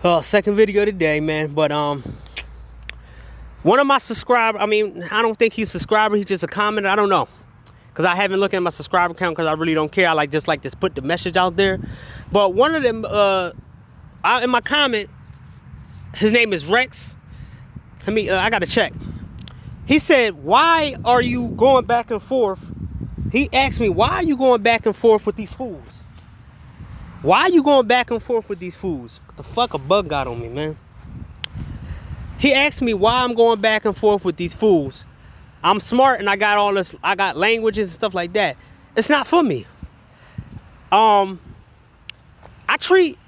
Second video today, man. But one of my subscribers, I don't think he's a subscriber. He's just a commenter. I don't know, cause I haven't looked at my subscriber count because I really don't care. I just like to put the message out there. But one of them, in my comment, his name is Rex. I gotta check. He said, "Why are you going back and forth?" He asked me, "Why are you going back and forth with these fools? Why are you going back and forth with these fools?" What the fuck, a bug got on me, man. He asked me why I'm going back and forth with these fools. I'm smart and I got all this, I got languages and stuff like that. It's not for me. I treat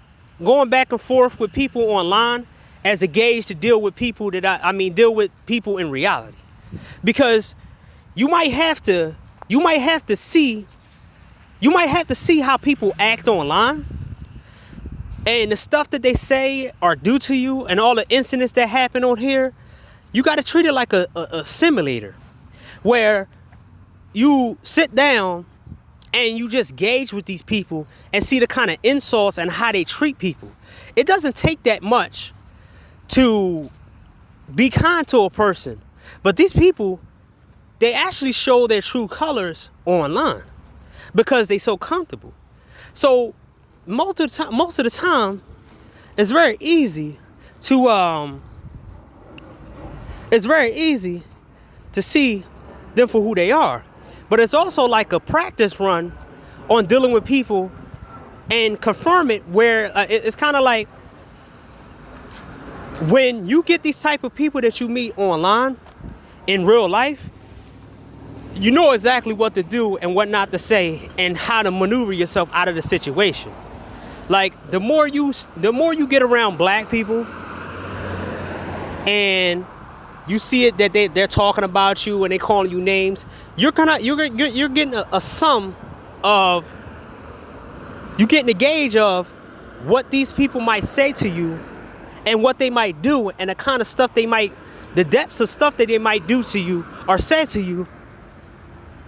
going back and forth with people online as a gauge to deal with people deal with people in reality. Because you might have to see how people act online, and the stuff that they say or do to you and all the incidents that happen on here. You got to treat it like a simulator where you sit down and you just gauge with these people and see the kind of insults and how they treat people. It doesn't take that much to be kind to a person, but these people, they actually show their true colors online because they so comfortable. So most of the time, it's very easy to see them for who they are. But it's also like a practice run on dealing with people and confirm it, where it's kind of like when you get these type of people that you meet online in real life, you know exactly what to do and what not to say and how to maneuver yourself out of the situation. Like the more you get around black people and you see it that they're talking about you and they calling you names, you're getting a gauge of what these people might say to you and what they might do and the kind of stuff the depths of stuff that they might do to you or say to you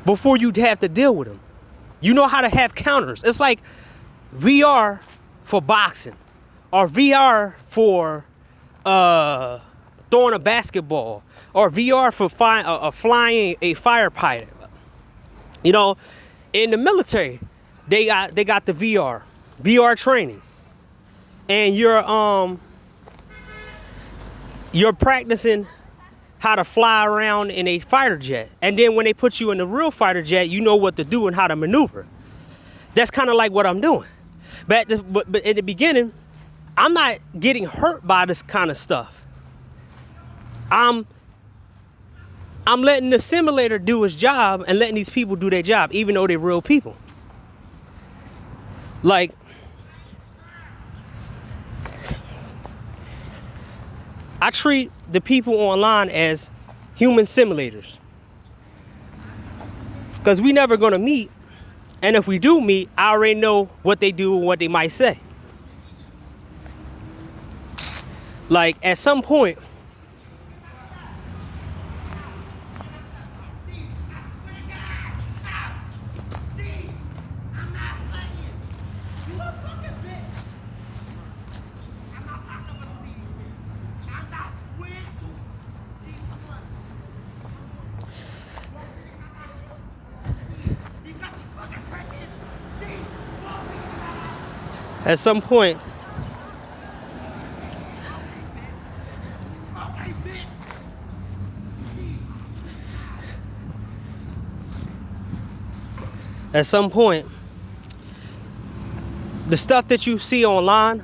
before you'd have to deal with them. You know how to have counters. It's like VR for boxing or VR for throwing a basketball or VR for flying a fighter pilot. You know, in the military, they got the VR training, and you're practicing how to fly around in a fighter jet. And then when they put you in the real fighter jet, you know what to do and how to maneuver. That's kind of like what I'm doing. But in the beginning, I'm not getting hurt by this kind of stuff. I'm letting the simulator do its job and letting these people do their job, even though they're real people. Like, I treat the people online as human simulators, because we never gonna meet, and if we do meet, I already know what they do and what they might say. Like at some point, At some point, the stuff that you see online,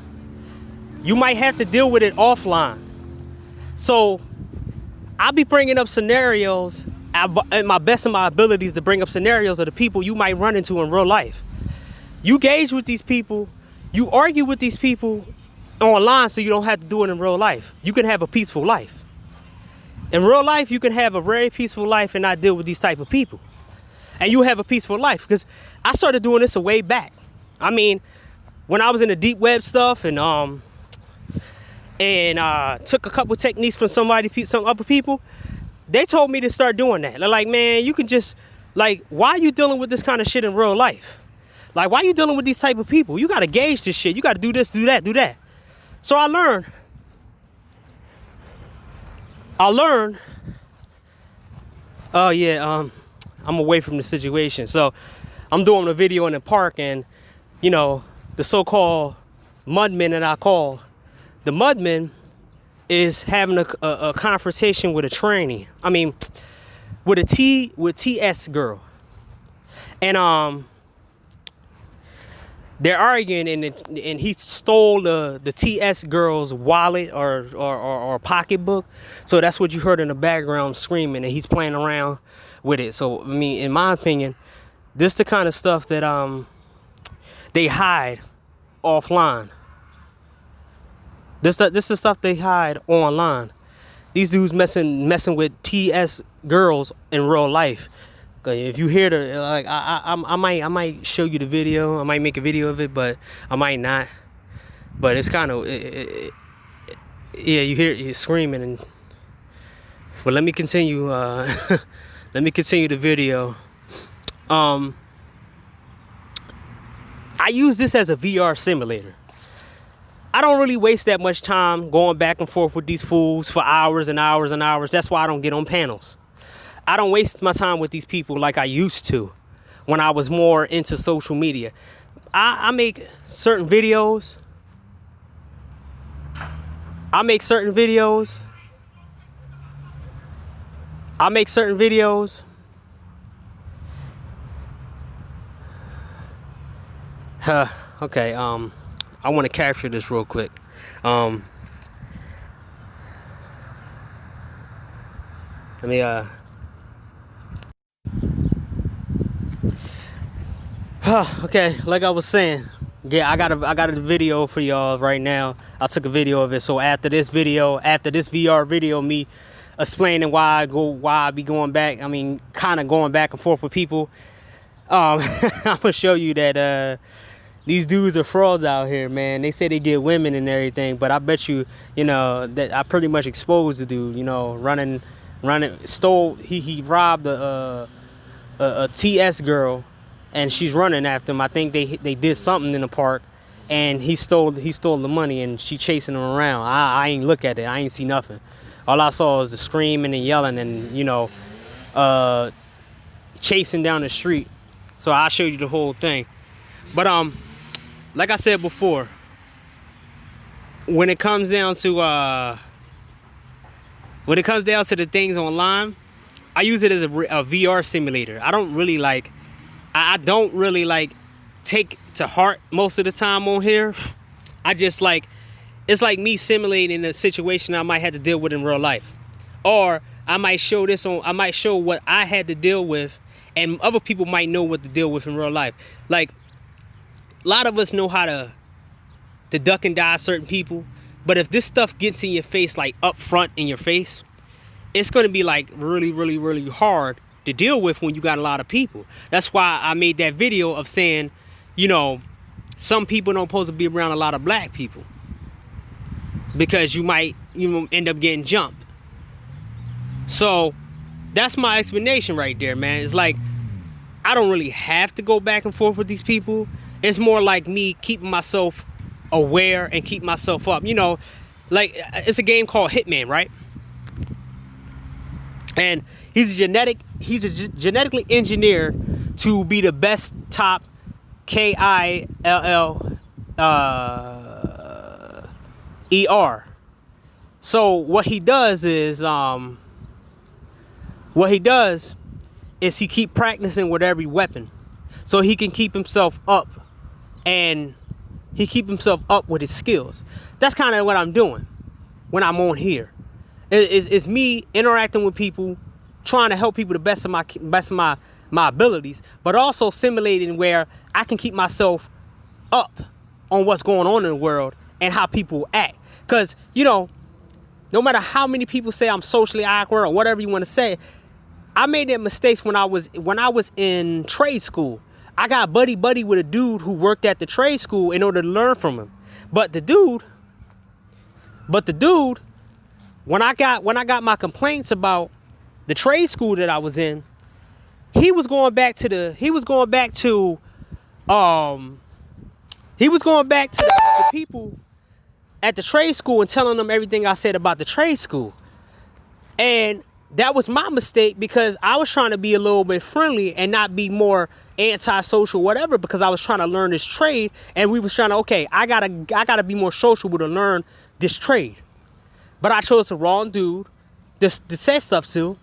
you might have to deal with it offline. So I'll be bringing up scenarios at my best of my abilities to bring up scenarios of the people you might run into in real life. You gauge with these people. You argue with these people online so you don't have to do it in real life. You can have a peaceful life. In real life, you can have a very peaceful life and not deal with these type of people. And you have a peaceful life, because I started doing this a way back. When I was in the deep web stuff and took a couple techniques from some other people, they told me to start doing that. They're like, man, you can just, like, why are you dealing with this kind of shit in real life? Like, why are you dealing with these type of people? You got to gauge this shit. You got to do this, do that, do that. So I learned. Oh yeah, I'm away from the situation. So I'm doing a video in the park, and you know, the so-called mudmen that I call, the mudmen is having a conversation with a tranny. I mean, with TS girl, and they're arguing, and he stole the TS girl's wallet or pocketbook. So that's what you heard in the background screaming, and he's playing around with it. So I mean, in my opinion, this the kind of stuff that they hide offline. This is stuff they hide online. These dudes messing with TS girls in real life. If you hear the like, I might show you the video. I might make a video of it, but I might not. But it's kind of yeah. You hear it screaming, and but let me continue. Let me continue the video. I use this as a VR simulator. I don't really waste that much time going back and forth with these fools for hours and hours and hours. That's why I don't get on panels. I don't waste my time with these people like I used to when I was more into social media. I make certain videos. I make certain videos. Okay, I want to capture this real quick. Let me okay, like I was saying, yeah, I got a video for y'all right now. I took a video of it. So after this VR video, me explaining why I be going back, I mean, kind of going back and forth with people, I'm gonna show you that these dudes are frauds out here, man. They say they get women and everything, but I bet you, you know, that I pretty much exposed the dude, you know, stole, he robbed a TS girl, and she's running after him. I think they did something in the park, and he stole the money, and she chasing him around. I ain't look at it. I ain't see nothing. All I saw was the screaming and yelling, and you know, chasing down the street. So I showed you the whole thing. But like I said before, when it comes down to the things online, I use it as a VR simulator. I don't really take to heart most of the time on here. I just like, it's like me simulating a situation I might have to deal with in real life, or I might show what I had to deal with, and other people might know what to deal with in real life. Like, a lot of us know how to duck and dodge certain people, but if this stuff gets in your face, like up front in your face, it's going to be like really, really, really hard to deal with when you got a lot of people. That's why I made that video of saying, you know, some people don't supposed to be around a lot of black people, because you might, you know, end up getting jumped. So that's my explanation right there, man. It's like, I don't really have to go back and forth with these people. It's more like me keeping myself aware and keep myself up. You know, like, it's a game called Hitman, right? And he's genetically engineered to be the best top KILL ER. So what he does is he keep practicing with every weapon, so he can keep himself up, and he keep himself up with his skills. That's kind of what I'm doing when I'm on here. It's me interacting with people, trying to help people the best of my abilities, but also simulating where I can keep myself up on what's going on in the world and how people act. Because, you know, no matter how many people say I'm socially awkward or whatever you want to say, I made that mistakes when I was in trade school. I got buddy with a dude who worked at the trade school in order to learn from him. But the dude, when I got my complaints about the trade school that I was in, he was going back to the people at the trade school and telling them everything I said about the trade school. And that was my mistake because I was trying to be a little bit friendly and not be more antisocial, whatever, because I was trying to learn this trade. And we was trying to, okay, I gotta be more sociable to learn this trade. But I chose the wrong dude to say stuff to.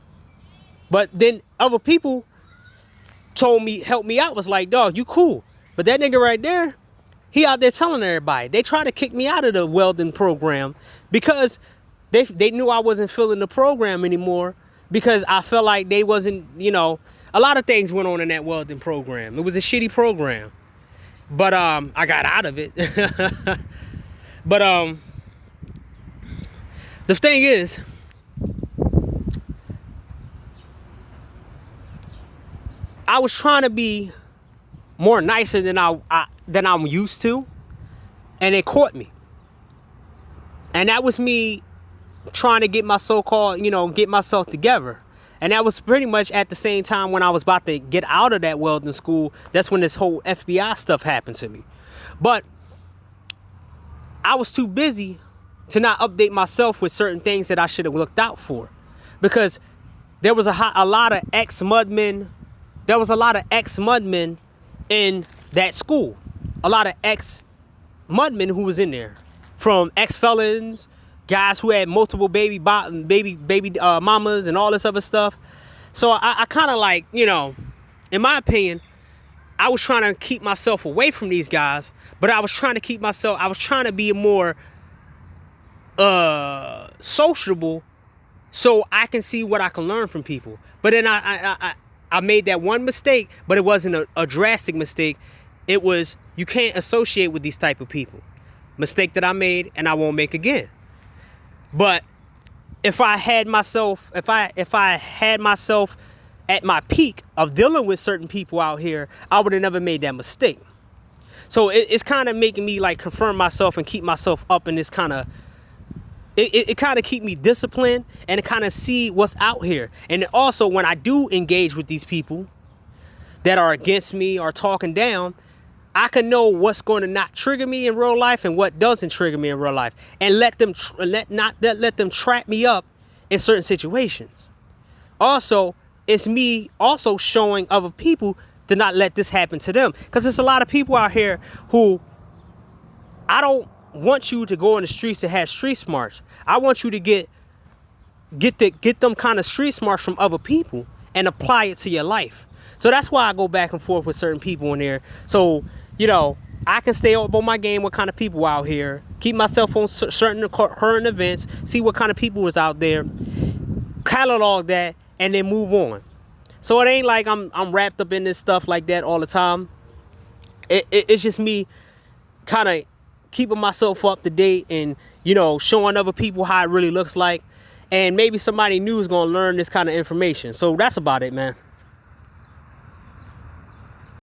But then other people told me, helped me out, was like, dog, you cool. But that nigga right there, he out there telling everybody. They tried to kick me out of the welding program because they knew I wasn't feeling the program anymore, because I felt like they wasn't, you know, a lot of things went on in that welding program. It was a shitty program. But I got out of it. But the thing is, I was trying to be more nicer than I'm used to, and it caught me. And that was me trying to get my so-called, you know, get myself together. And that was pretty much at the same time when I was about to get out of that welding school. That's when this whole FBI stuff happened to me. But I was too busy to not update myself with certain things that I should have looked out for, because there was a lot of ex-mudmen. There was a lot of ex-mudmen in that school. A lot of ex-mudmen who was in there, from ex-felons, guys who had multiple baby mamas and all this other stuff. So I kind of, like, you know, in my opinion, I was trying to keep myself away from these guys, but I was trying to be more sociable so I can see what I can learn from people. But then I made that one mistake, but it wasn't a drastic mistake. It was, you can't associate with these type of people. Mistake that I made, and I won't make again. But if I had myself at my peak of dealing with certain people out here, I would have never made that mistake. So it's kind of making me, like, confirm myself and keep myself up in this kind of, it kind of keep me disciplined and kind of see what's out here. And also, when I do engage with these people that are against me or talking down, I can know what's going to not trigger me in real life and what doesn't trigger me in real life, and let them trap me up in certain situations. Also, it's me also showing other people to not let this happen to them, because there's a lot of people out here who, I don't want you to go in the streets to have street smarts. I want you to get them kind of street smarts from other people and apply it to your life. So that's why I go back and forth with certain people in there. So, you know, I can stay up on my game, what kind of people out here, keep myself on certain current events, see what kind of people is out there, catalog that, and then move on. So it ain't like I'm wrapped up in this stuff like that all the time. It's just me kind of keeping myself up to date and, you know, showing other people how it really looks like. And maybe somebody new is going to learn this kind of information. So that's about it, man.